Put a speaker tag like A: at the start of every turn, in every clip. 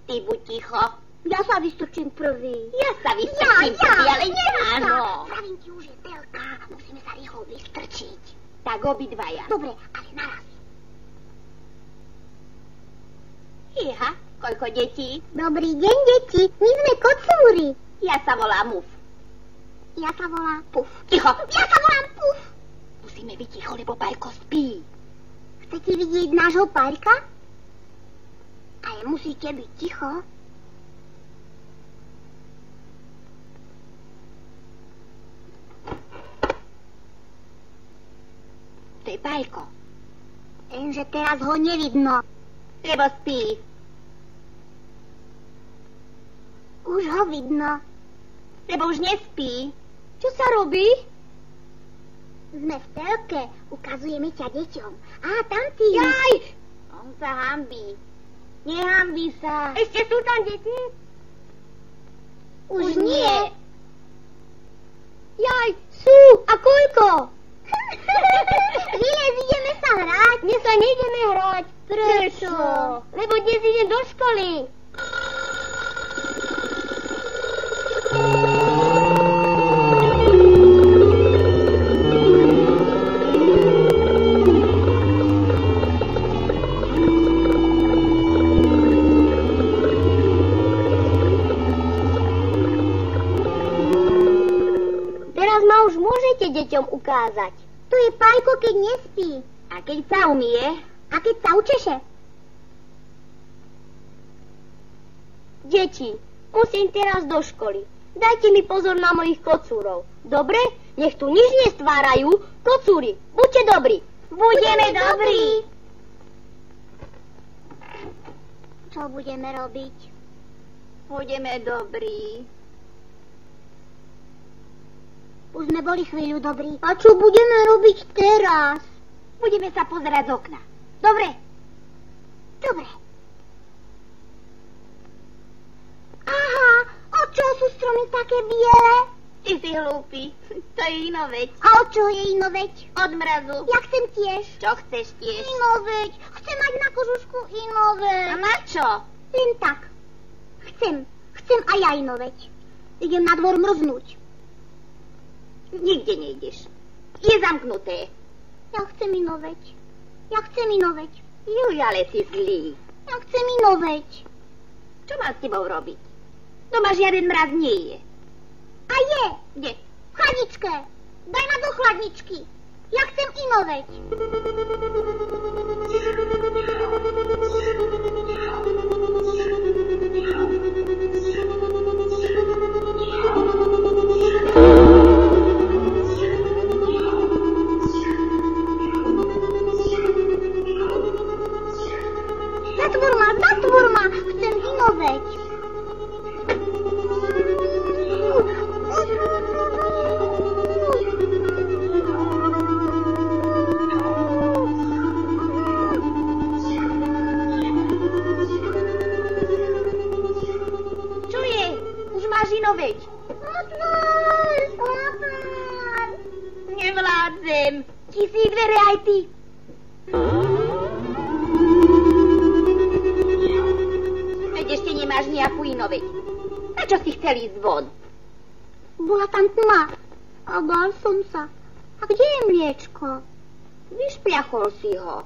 A: Ty buď ticho.
B: Ja sa vystrčím prvý.
A: Ja sa vystrčím prvý, ale nie áno.
B: Pravím ti, už je telka. Musíme sa rýchlo vystrčiť.
A: Tak obidvaja.
B: Dobre, ale naraz.
A: Iha, koľko detí?
B: Dobrý deň, deti. My sme kocúri.
A: Ja sa volám Muf.
B: Ja sa volám
A: Puf. Ticho.
B: Ja sa volám Puf.
A: Musíme byť ticho, lebo Pajko spí.
B: Chcete vidieť nášho Pajka? Ale musíte byť ticho.
A: To je Pajko.
B: Lenže teraz ho nevidno.
A: Lebo spí.
B: Už ho vidno.
A: Lebo už nespí.
B: Čo sa robí? Sme v telke. Ukazujeme ťa deťom. Á, tam ty.
A: Jaj! On sa hanbí. Nehambí sa.
B: Ešte sú tam deti? Už nie. Jaj, sú. A koľko? Vylez, ideme sa hrať. Dnes sa nejdeme hrať. Prečo? Lebo dnes idem do školy. Teraz ma už môžete deťom ukázať. Tu je Pajko, keď nespí.
A: A keď sa umie?
B: A keď sa učeše?
C: Deti, musím teraz do školy. Dajte mi pozor na mojich kocúrov. Dobre? Nech tu nič nestvárajú. Kocúri, buďte dobrí.
B: Budeme dobrí. Čo budeme robiť?
A: Budeme dobrí.
B: Už sme boli chvíľu dobrí. A čo budeme robiť teraz?
A: Budeme sa pozerať z okna. Dobre?
B: Dobre. Aha, od čoho sú stromy také biele?
A: Ty si hlúpy. To je inoveď.
B: A od čoho je inoveď?
A: Od mrazu.
B: Ja chcem tiež.
A: Čo chceš tiež?
B: Inoveď. Chcem mať na kožušku inoveď.
A: A na čo?
B: Len tak. Chcem aj ja inoveď. Idem na dvor mrznúť.
A: Nikde nejdeš. Je zamknuté.
B: Ja chcem inoveď. Ja chcem inoveď.
A: Juj, ale si zlý.
B: Ja chcem inoveď.
A: Čo mám s tebou robiť? Doma žiaden mraz nie je.
B: A je.
A: Kde?
B: V chladničke. Daj ma do chladničky. Ja chcem inoveď. Zatvor ma. Chcem inoveď.
A: Čo je? Už máš inoveď.
B: Otvor.
A: Nevládzem. Tisí dvere aj ty. Veď ešte nemáš nejakú inoveď. A čo si chcel ísť von?
B: Bola tam tma. A bál som sa. A kde je mliečko?
A: Vyšpliachol si ho.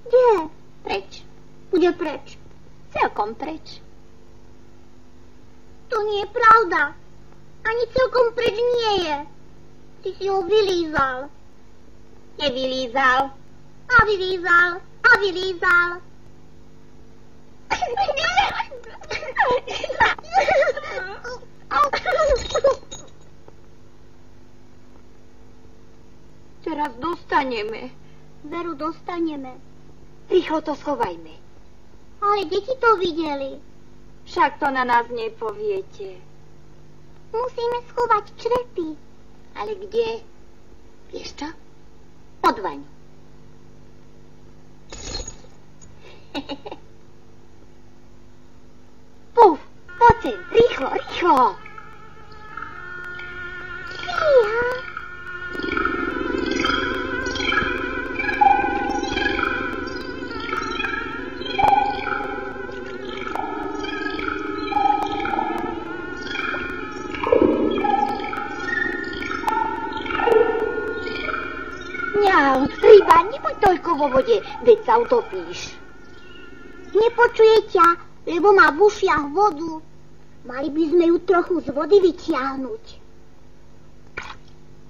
B: Kde?
A: Preč.
B: Bude preč.
A: Celkom preč.
B: To nie je pravda. Ani celkom preč nie je. Ty si ho vylízal.
A: Nevylízal.
B: A vylízal. A vylízal.
A: Teraz dostaneme.
B: Veru dostaneme.
A: Rýchlo to schovajme.
B: Ale deti to videli.
A: Však to na nás nepoviete.
B: Musíme schovať črepy.
A: Ale kde? Vieš čo? Pod vaňu. Puf, poď sem, rýchlo, rýchlo.
B: Fíha.
A: vode, veď sa utopíš.
B: Nepočuje ťa, lebo má v ušiach vodu. Mali by sme ju trochu z vody vytiahnuť.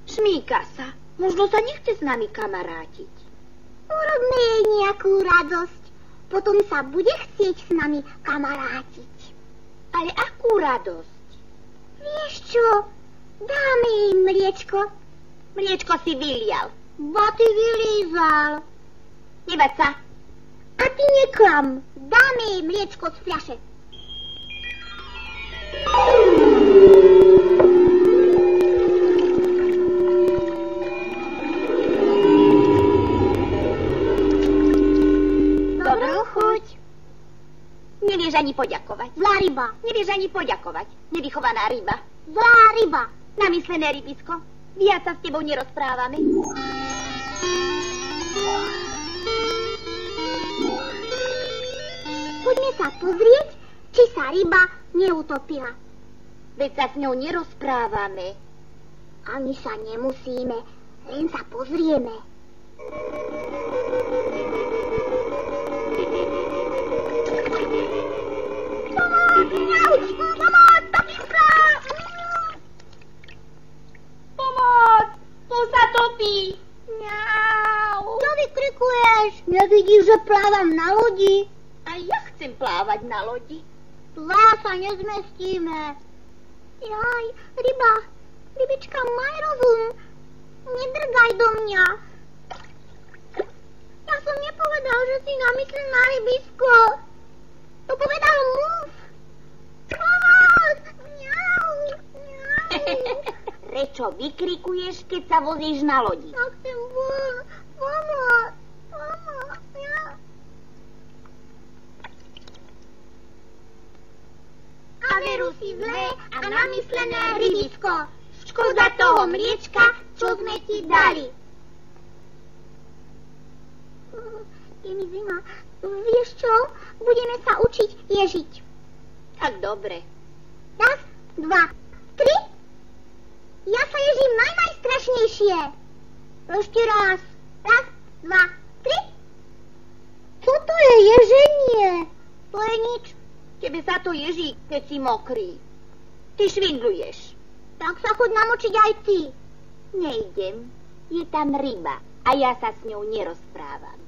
A: Šmíka sa. Možno sa nechce s nami kamarátiť.
B: Urobme jej nejakú radosť. Potom sa bude chcieť s nami kamarátiť.
A: Ale akú radosť?
B: Vieš čo? Dáme jej mliečko.
A: Mliečko si vylial.
B: Ba ty vylízal.
A: Nebať sa.
B: A ty neklam. Dáme jej mliečko z fľaše.
A: Dobrú chuť. Nevieš ani poďakovať.
B: Zlá ryba.
A: Nevieš ani poďakovať. Nevychovaná ryba.
B: Zlá ryba.
A: Namyslené rybisko. Viac sa s tebou nerozprávame.
B: Poďme sa pozrieť, či sa ryba neutopila.
A: Veď sa s ňou nerozprávame.
B: Ani sa nemusíme, len sa pozrieme. Pomoc, tatinka!
A: Pomoc! Tu sa topí!
B: Mňau! Čo vykrikuješ? Nevidíš, že plávam na lodi?
A: A ja chcem plávať na lodi.
B: Dvaja sa nezmestíme. Jaj, rybička, maj rozum. Nedrgaj do mňa. Ja som nepovedal, že si namyslená rybisko. To povedal muž. Pomoc! Mňau, mňau.
A: Prečo vykrikuješ, keď sa vozíš na lodi?
B: Ja chcem von. Pomoc, mňau. A veru si zlé a namyslené rybisko. Škoda toho mliečka, čo sme ti dali. Je mi zima. Vieš čo? Budeme sa učiť ježiť.
A: Tak dobre.
B: Raz, dva, tri. Ja sa ježím najstrašnejšie. Ešte raz. Raz, dva, tri. Co to je ježenie? To je nič.
A: Tebe sa to ježí, keď si mokrý. Ty švindluješ.
B: Tak sa choď namočiť aj ty.
A: Nejdem. Je tam ryba a ja sa s ňou nerozprávam.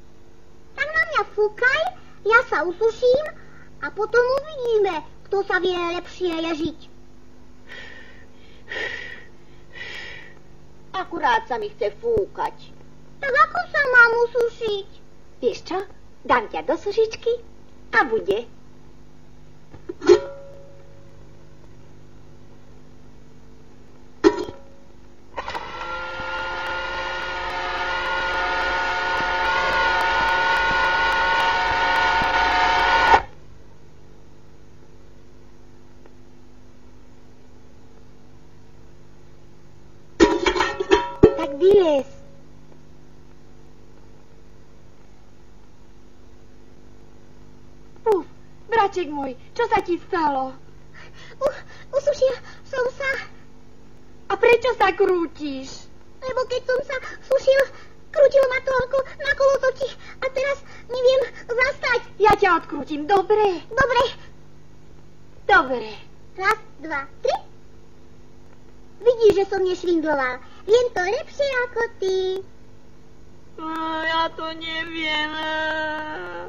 B: Tak na mňa fúkaj, ja sa usuším a potom uvidíme, kto sa vie lepšie ježiť.
A: Akurát sa mi chce fúkať.
B: Tak ako sa mám usušiť?
A: Vieš čo? Dám ťa do sušičky a bude. Tak vylez. Puf, braček môj, čo sa ti stalo?
B: Usušil som sa.
A: A prečo sa krútiš?
B: Lebo keď som sa sušil, krútilo ma to na kolotoči a teraz neviem zastať.
A: Ja ťa odkrútim, dobre?
B: Dobre.
A: Dobre.
B: Raz, dva, tri. Vidíš, že som nešvindloval. Viem to lepšie ako ty.
A: Ja to neviem.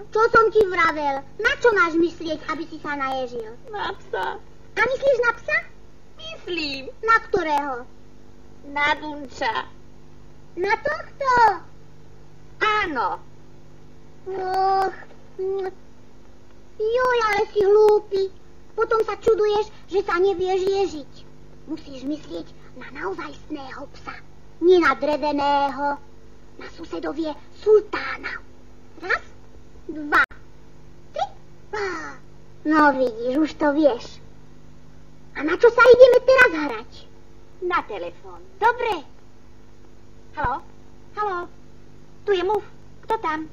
B: Čo som ti vravel? Na čo máš myslieť, aby si sa naježil?
A: Na psa.
B: A myslíš na psa?
A: Myslím.
B: Na ktorého?
A: Na Dunča.
B: Na tohto?
A: Áno.
B: Och. Joj, ale si hlúpy. Potom sa čuduješ, že sa nevieš ježiť. Musíš myslieť na naozajstného psa. Nie na dreveného. Na susedovie sultána. Raz, dva, tri. No vidíš, už to vieš. A na čo sa ideme teraz hrať?
A: Na telefón. Dobre. Haló? Haló? Tu je Muf. Kto tam?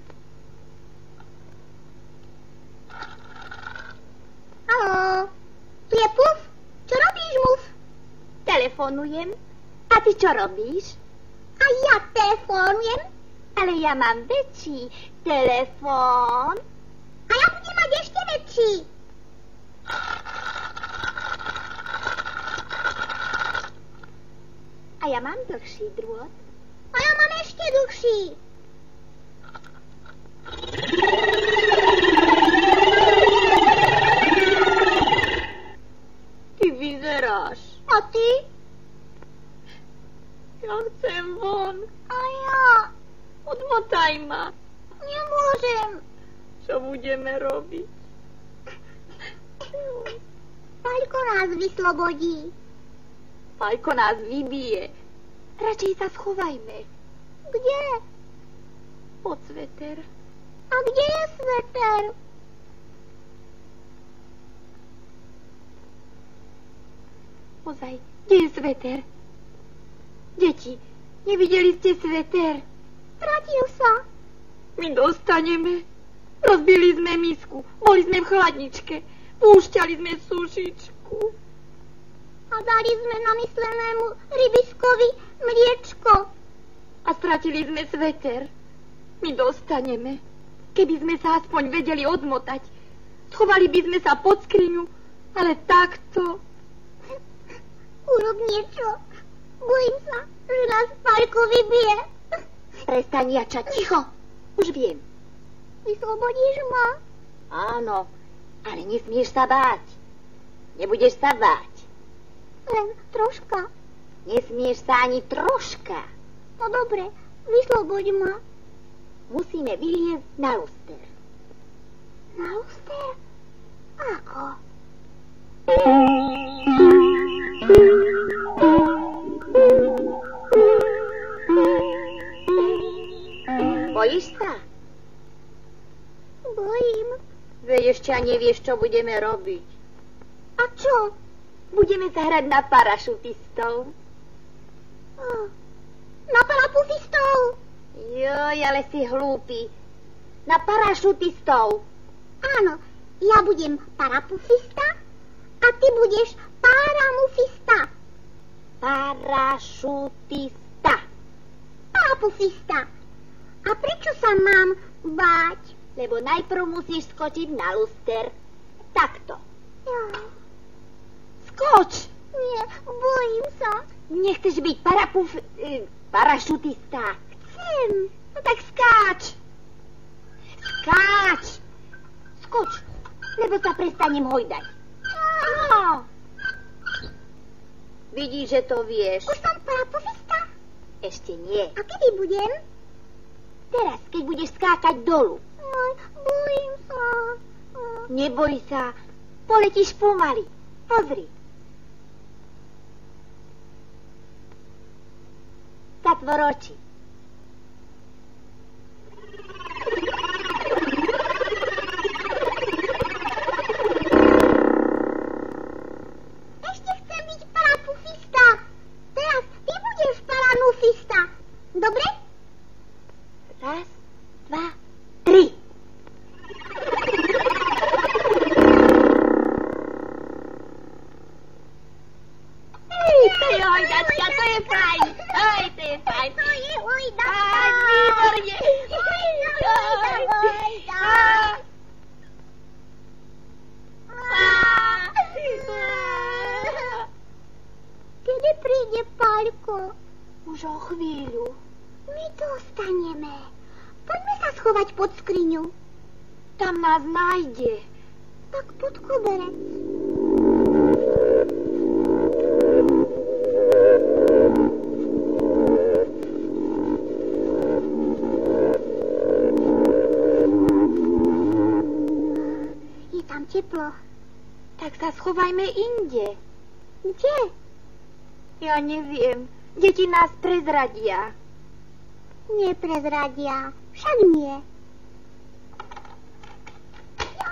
B: Haló? Tu je Puf? Čo robíš, Muf?
A: Telefonujem. A ty čo robíš?
B: A ja telefonujem.
A: A Ale ja mám väčší telefón.
B: A ja budem mať ešte väčší.
A: A ja mám dlhší drôt.
B: A ja mám ešte dlhší.
A: Ty vyzeráš.
B: A ty?
A: Ja chcem von.
B: A ja?
A: Odmotaj ma.
B: Nemôžem.
A: Čo budeme robiť?
B: Paľko nás vyslobodí.
A: Paľko nás vybije. Radšej sa schovajme.
B: Kde?
A: Pod sveter.
B: A kde je sveter?
A: Ozaj, kde je sveter? Deti, nevideli ste sveter?
B: Stratil sa.
A: My dostaneme. Rozbili sme misku, boli sme v chladničke, púšťali sme sušičku.
B: A dali sme namyslenému rybiskovi mliečko.
A: A stratili sme sveter. My dostaneme. Keby sme sa aspoň vedeli odmotať, schovali by sme sa pod skriňu, ale takto.
B: Urob niečo. Bojím sa, že nás Paľko vybije.
A: Prestaň, Jača, ticho. Už viem.
B: Vyslobodíš ma?
A: Áno, ale nesmieš sa báť. Nebudeš sa báť.
B: Len troška.
A: Nesmieš sa ani troška.
B: No dobre, vysloboď ma.
A: Musíme vyliezť na luster.
B: Na luster? Ako?
A: Bojíš sa?
B: Bojím.
A: Veď ešte nevieš, čo budeme robiť.
B: A čo?
A: Budeme sa hrať na parašutistov.
B: Na parapufistov?
A: Joj, ale si hlúpy. Na parašutistov.
B: Áno, ja budem parapufista a ty budeš paramufista.
A: Parašutista.
B: Parapufista. A prečo sa mám báť?
A: Lebo najprv musíš skočiť na luster. Takto.
B: Ja.
A: Skoč!
B: Nie, bojím sa.
A: Nechceš byť parašutista?
B: Chcem.
A: No tak skáč. Skáč. Skoč, lebo sa prestanem hojdať. No. Vidíš, že to vieš.
B: Už som parapufista?
A: Ešte nie.
B: A kedy budem?
A: Teraz, keď budeš skákať dolu.
B: Bojím sa.
A: Neboj sa. Poletíš pomaly. Pozri. Zatvor oči.
B: Ešte chcem byť parapufista. Teraz ty budeš paranufista. Dobre?
A: Raz, dva, tri. To je hojdačka, to je fajn. Aj, to je fajn.
B: To je hojdačka.
A: Aj, výborne.
B: Kedy príde Paľko?
A: Už o chvíľu.
B: My dostaneme. Poďme sa schovať pod skriňu.
A: Tam nás nájde.
B: Tak pod koberec. Je tam teplo.
A: Tak sa schovajme inde.
B: Kde?
A: Ja neviem. Deti nás prezradia.
B: Neprezradia. Však nie.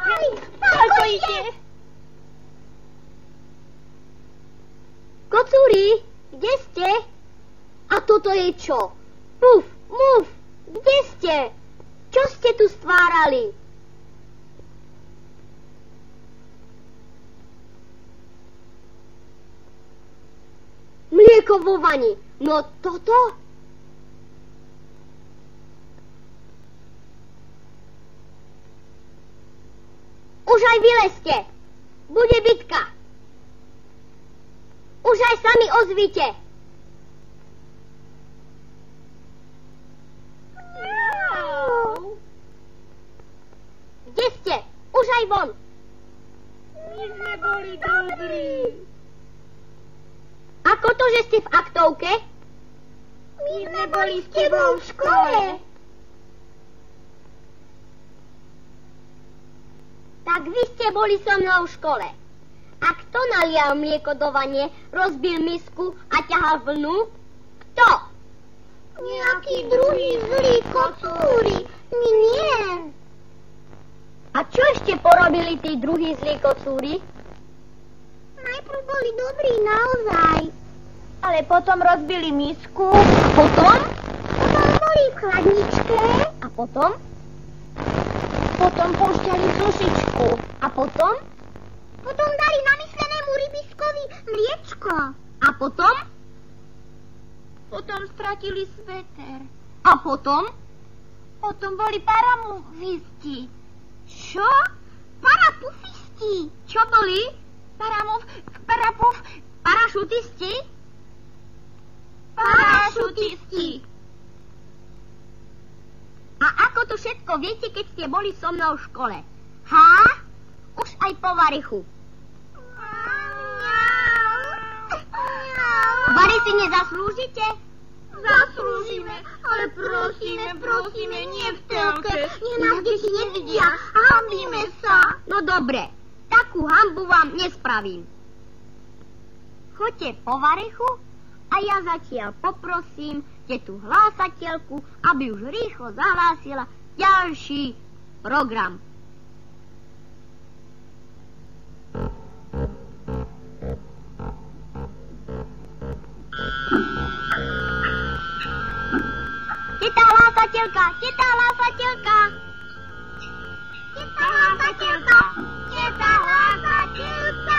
B: Jaj,
A: Paľko ide.
C: Kocúri, kde ste? A toto je čo? Muf, muf, kde ste? Čo ste tu stvárali? Mlieko vo vani. No toto? Už aj vylezte. Bude bitka. Už aj sami ozvite. Kde ste? Už aj von.
A: My sme boli dobrí.
C: Ako to, že ste v aktovke?
B: My sme boli s tebou v škole.
C: Tak vy ste boli so mnou v škole. A kto nalial mlieko do vane, rozbil misku a ťahal vlnu? Kto?
B: Nejaký druhý zlý kocúri. My nie.
C: A čo ešte porobili tí druhí zlí kocúri?
B: Najprv boli dobrí naozaj.
C: Ale potom rozbili misku. A potom?
B: Potom boli v chladničke.
C: A potom? Potom púšťali sušičku. A potom?
B: Potom dali namyslenému rybiskovi mliečko.
C: A potom?
A: Potom stratili sveter.
C: A potom?
A: Potom boli paramufisti.
C: Čo?
B: Parapufisti.
C: Čo boli? Parašutisti?
A: Parašutisti.
C: A ako to všetko viete, keď ste boli so mnou v škole? Há? Už aj po varichu. Vary si nezaslúžite?
A: Zaslúžime, ale prosíme, nie v telke.
B: Nech nás deti nevidia. Hanbíme sa.
C: No dobre, takú hanbu vám nespravím. Choďte po varichu a ja zatiaľ poprosím tetu hlásateľku, aby už rýchlo zahlásila ďalší program. Teta hlásateľka, teta hlásateľka.
B: Teta hlásateľka, teta hlásateľka.